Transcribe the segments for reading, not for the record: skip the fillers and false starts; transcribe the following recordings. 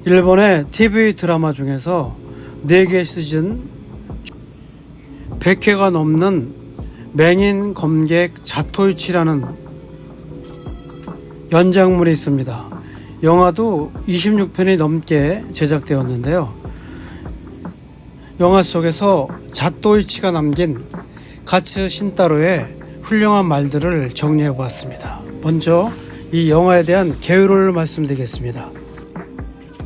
일본의 TV 드라마 중에서 4개 시즌 100회가 넘는 맹인 검객 자토이치라는 연장물이 있습니다. 영화도 26편이 넘게 제작되었는데요. 영화 속에서 자토이치가 남긴 가츠 신타로의 훌륭한 말들을 정리해 보았습니다. 먼저 이 영화에 대한 개요를 말씀드리겠습니다.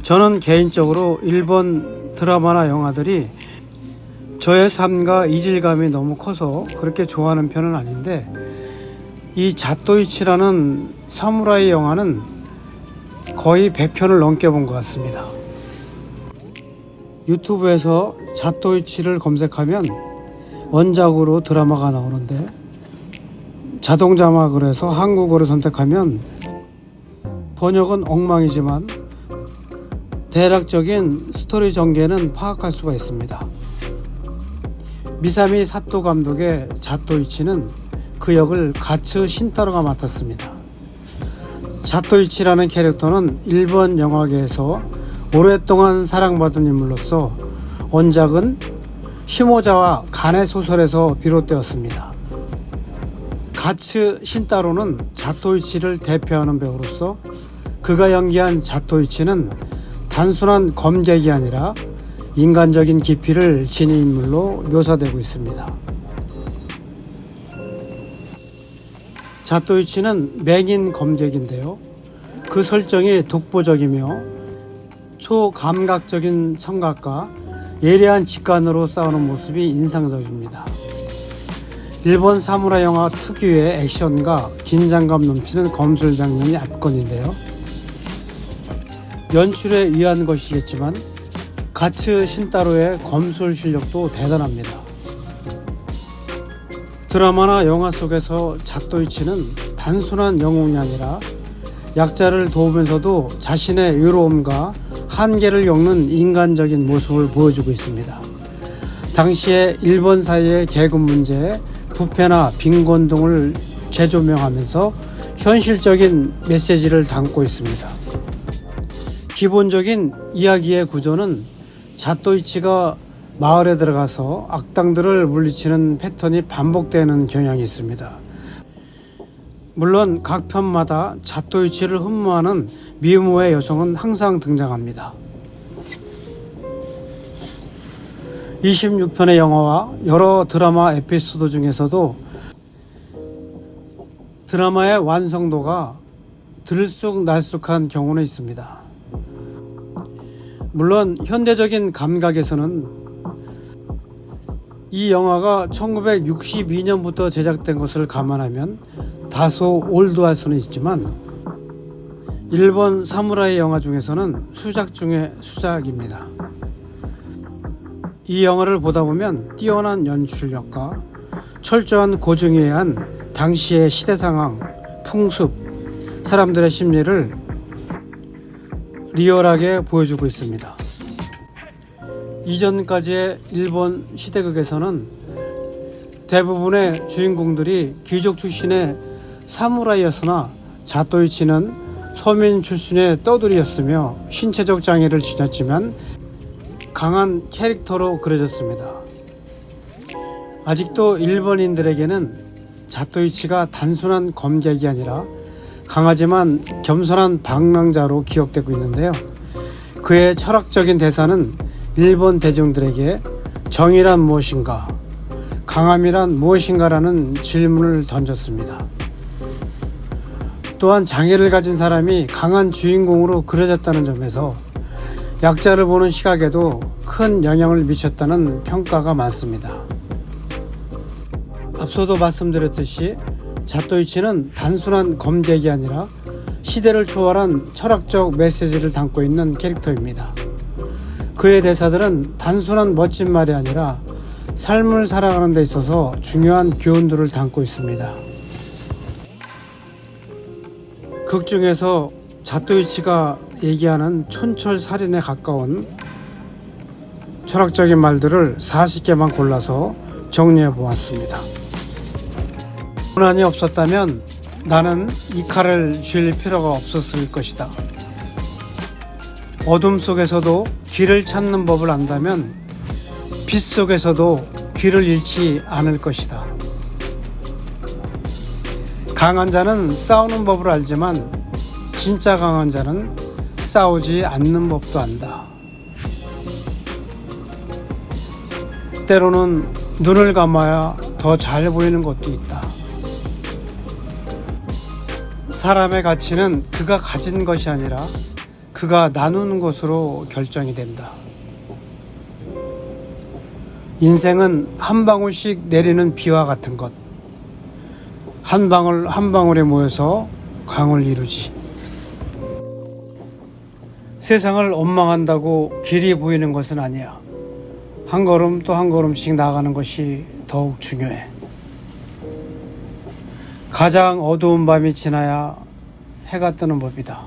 저는 개인적으로 일본 드라마나 영화들이 저의 삶과 이질감이 너무 커서 그렇게 좋아하는 편은 아닌데, 이 자토이치라는 사무라이 영화는 거의 100편을 넘게 본 것 같습니다. 유튜브에서 자토이치를 검색하면 원작으로 드라마가 나오는데, 자동 자막으로 해서 한국어를 선택하면 번역은 엉망이지만 대략적인 스토리 전개는 파악할 수가 있습니다. 미사미 사토 감독의 자토이치는 그 역을 가츠 신타로가 맡았습니다. 자토이치라는 캐릭터는 일본 영화계에서 오랫동안 사랑받은 인물로서 원작은 시모자와 간의 소설에서 비롯되었습니다. 가츠 신타로는 자토이치를 대표하는 배우로서 그가 연기한 자토이치는 단순한 검객이 아니라 인간적인 깊이를 지닌 인물로 묘사되고 있습니다. 자토이치는 맹인 검객인데요. 그 설정이 독보적이며 초감각적인 청각과 예리한 직관으로 싸우는 모습이 인상적입니다. 일본 사무라이 영화 특유의 액션과 긴장감 넘치는 검술 장면이 압권인데요. 연출에 의한 것이겠지만 가츠 신타로의 검술 실력도 대단합니다. 드라마나 영화 속에서 자토이치는 단순한 영웅이 아니라 약자를 도우면서도 자신의 의로움과 한계를 겪는 인간적인 모습을 보여주고 있습니다. 당시의 일본 사회의 계급 문제, 부패나 빈곤 등을 재조명하면서 현실적인 메시지를 담고 있습니다. 기본적인 이야기의 구조는 자토이치가 마을에 들어가서 악당들을 물리치는 패턴이 반복되는 경향이 있습니다. 물론 각 편마다 자토이치를 흠모하는 미모의 여성은 항상 등장합니다. 26편의 영화와 여러 드라마 에피소드 중에서도 드라마의 완성도가 들쑥날쑥한 경우는 있습니다. 물론 현대적인 감각에서는 이 영화가 1962년부터 제작된 것을 감안하면 다소 올드할 수는 있지만 일본 사무라이 영화 중에서는 수작 중의 수작입니다. 이 영화를 보다 보면 뛰어난 연출력과 철저한 고증에 의한 당시의 시대 상황, 풍습, 사람들의 심리를 리얼하게 보여주고 있습니다. 이전까지의 일본 시대극에서는 대부분의 주인공들이 귀족 출신의 사무라이였으나 자토이치는 서민 출신의 떠돌이였으며 신체적 장애를 지녔지만 강한 캐릭터로 그려졌습니다. 아직도 일본인들에게는 자토이치가 단순한 검객이 아니라 강하지만 겸손한 방랑자로 기억되고 있는데요. 그의 철학적인 대사는 일본 대중들에게 정의란 무엇인가, 강함이란 무엇인가라는 질문을 던졌습니다. 또한 장애를 가진 사람이 강한 주인공으로 그려졌다는 점에서 약자를 보는 시각에도 큰 영향을 미쳤다는 평가가 많습니다. 앞서도 말씀드렸듯이 자토이치는 단순한 검객이 아니라 시대를 초월한 철학적 메시지를 담고 있는 캐릭터입니다. 그의 대사들은 단순한 멋진 말이 아니라 삶을 살아가는 데 있어서 중요한 교훈들을 담고 있습니다. 극 중에서 자토이치가 얘기하는 촌철살인에 가까운 철학적인 말들을 40개만 골라서 정리해 보았습니다. 고난이 없었다면 나는 이 칼을 쥘 필요가 없었을 것이다. 어둠 속에서도 길을 찾는 법을 안다면 빛 속에서도 길을 잃지 않을 것이다. 강한 자는 싸우는 법을 알지만 진짜 강한 자는 싸우지 않는 법도 안다. 때로는 눈을 감아야 더 잘 보이는 것도 있다. 사람의 가치는 그가 가진 것이 아니라 그가 나누는 것으로 결정이 된다. 인생은 한 방울씩 내리는 비와 같은 것. 한 방울 한 방울에 모여서 강을 이루지. 세상을 원망한다고 길이 보이는 것은 아니야. 한 걸음 또 한 걸음씩 나가는 것이 더욱 중요해. 가장 어두운 밤이 지나야 해가 뜨는 법이다.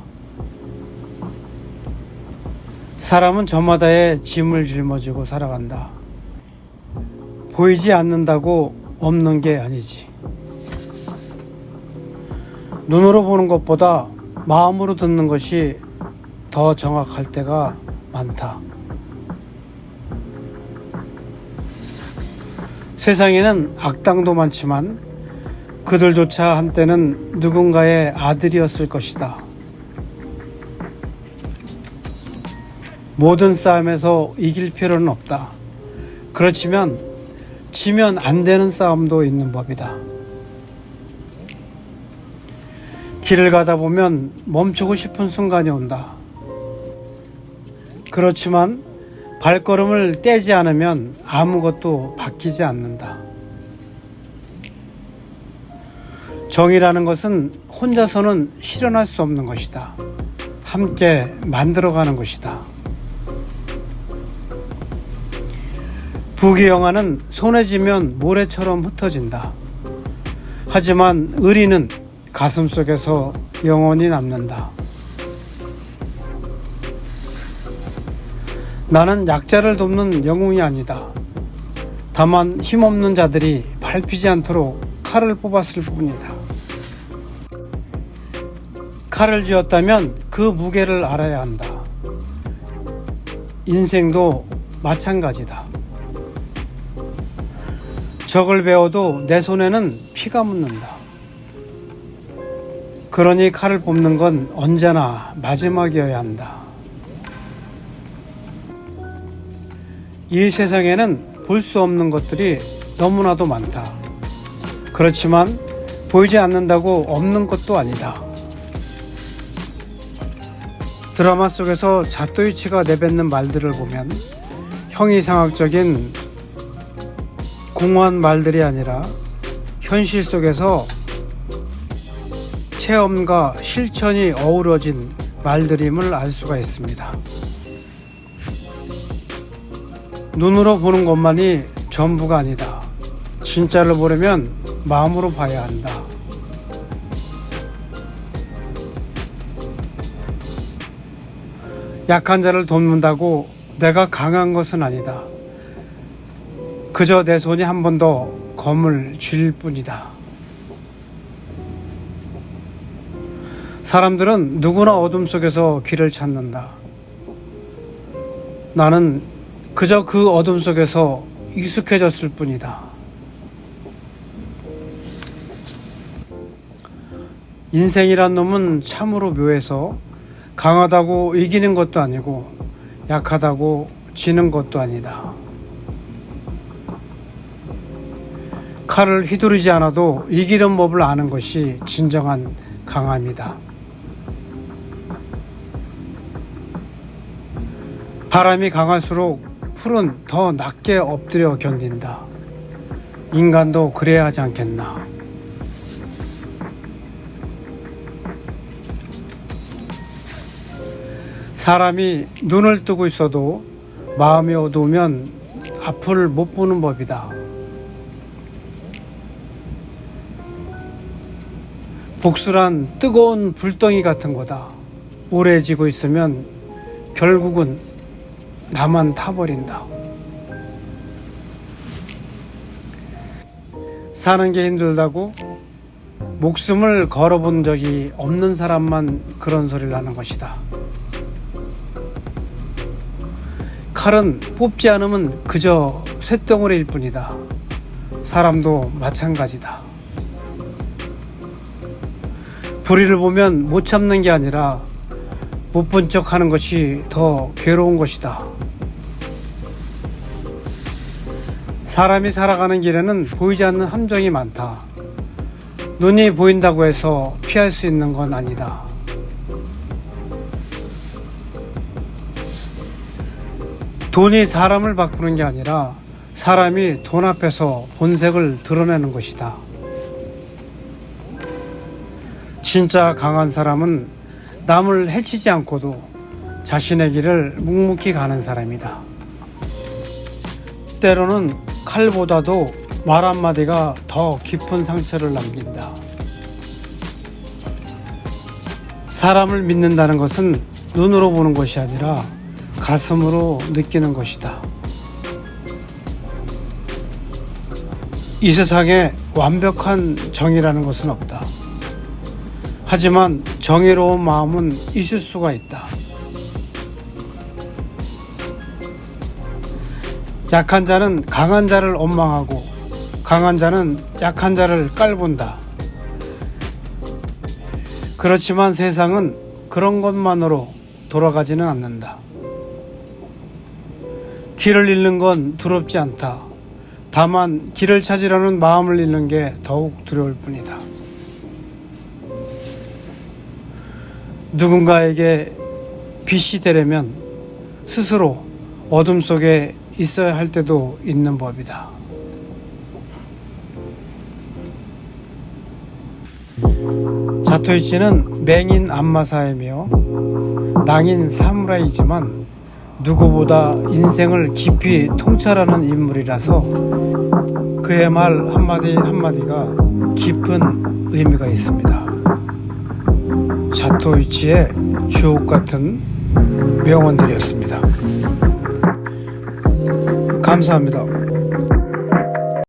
사람은 저마다의 짐을 짊어지고 살아간다. 보이지 않는다고 없는 게 아니지. 눈으로 보는 것보다 마음으로 듣는 것이 더 정확할 때가 많다. 세상에는 악당도 많지만 그들조차 한때는 누군가의 아들이었을 것이다. 모든 싸움에서 이길 필요는 없다. 그렇지만 지면 안 되는 싸움도 있는 법이다. 길을 가다 보면 멈추고 싶은 순간이 온다. 그렇지만 발걸음을 떼지 않으면 아무것도 바뀌지 않는다. 정의라는 것은 혼자서는 실현할 수 없는 것이다. 함께 만들어가는 것이다. 부귀영화는 손에 쥐면 모래처럼 흩어진다. 하지만 의리는 가슴속에서 영원히 남는다. 나는 약자를 돕는 영웅이 아니다. 다만 힘없는 자들이 밟히지 않도록 칼을 뽑았을 뿐이다. 칼을 쥐었다면 그 무게를 알아야 한다. 인생도 마찬가지다. 적을 베어도 내 손에는 피가 묻는다. 그러니 칼을 뽑는 건 언제나 마지막이어야 한다. 이 세상에는 볼 수 없는 것들이 너무나도 많다. 그렇지만 보이지 않는다고 없는 것도 아니다. 드라마 속에서 자토이치가 내뱉는 말들을 보면 형이상학적인 공허한 말들이 아니라 현실 속에서 체험과 실천이 어우러진 말들임을 알 수가 있습니다. 눈으로 보는 것만이 전부가 아니다. 진짜를 보려면 마음으로 봐야 한다. 약한 자를 돕는다고 내가 강한 것은 아니다. 그저 내 손이 한 번 더 검을 쥘 뿐이다. 사람들은 누구나 어둠 속에서 길을 찾는다. 나는 그저 그 어둠 속에서 익숙해졌을 뿐이다. 인생이란 놈은 참으로 묘해서 강하다고 이기는 것도 아니고 약하다고 지는 것도 아니다. 칼을 휘두르지 않아도 이기는 법을 아는 것이 진정한 강함이다. 바람이 강할수록 풀은 더 낮게 엎드려 견딘다. 인간도 그래야 하지 않겠나. 사람이 눈을 뜨고 있어도 마음이 어두우면 앞을 못 보는 법이다. 복수란 뜨거운 불덩이 같은 거다. 오래 지고 있으면 결국은 나만 타버린다. 사는 게 힘들다고 목숨을 걸어본 적이 없는 사람만 그런 소리를 하는 것이다. 칼은 뽑지 않으면 그저 쇳덩어리일 뿐이다. 사람도 마찬가지다. 불의를 보면 못 참는 게 아니라 못 본 척 하는 것이 더 괴로운 것이다. 사람이 살아가는 길에는 보이지 않는 함정이 많다. 눈이 보인다고 해서 피할 수 있는 건 아니다. 돈이 사람을 바꾸는 게 아니라 사람이 돈 앞에서 본색을 드러내는 것이다. 진짜 강한 사람은 남을 해치지 않고도 자신의 길을 묵묵히 가는 사람이다. 때로는 칼보다도 말 한마디가 더 깊은 상처를 남긴다. 사람을 믿는다는 것은 눈으로 보는 것이 아니라 가슴으로 느끼는 것이다. 이 세상에 완벽한 정의라는 것은 없다. 하지만 정의로운 마음은 있을 수가 있다. 약한 자는 강한 자를 원망하고 강한 자는 약한 자를 깔본다. 그렇지만 세상은 그런 것만으로 돌아가지는 않는다. 길을 잃는 건 두렵지 않다. 다만 길을 찾으려는 마음을 잃는 게 더욱 두려울 뿐이다. 누군가에게 빛이 되려면 스스로 어둠 속에 있어야 할 때도 있는 법이다. 자토이치는 맹인 안마사이며 낭인 사무라이지만 누구보다 인생을 깊이 통찰하는 인물이라서 그의 말 한마디 한마디가 깊은 의미가 있습니다. 자토이치의 주옥 같은 명언들이었습니다. 감사합니다.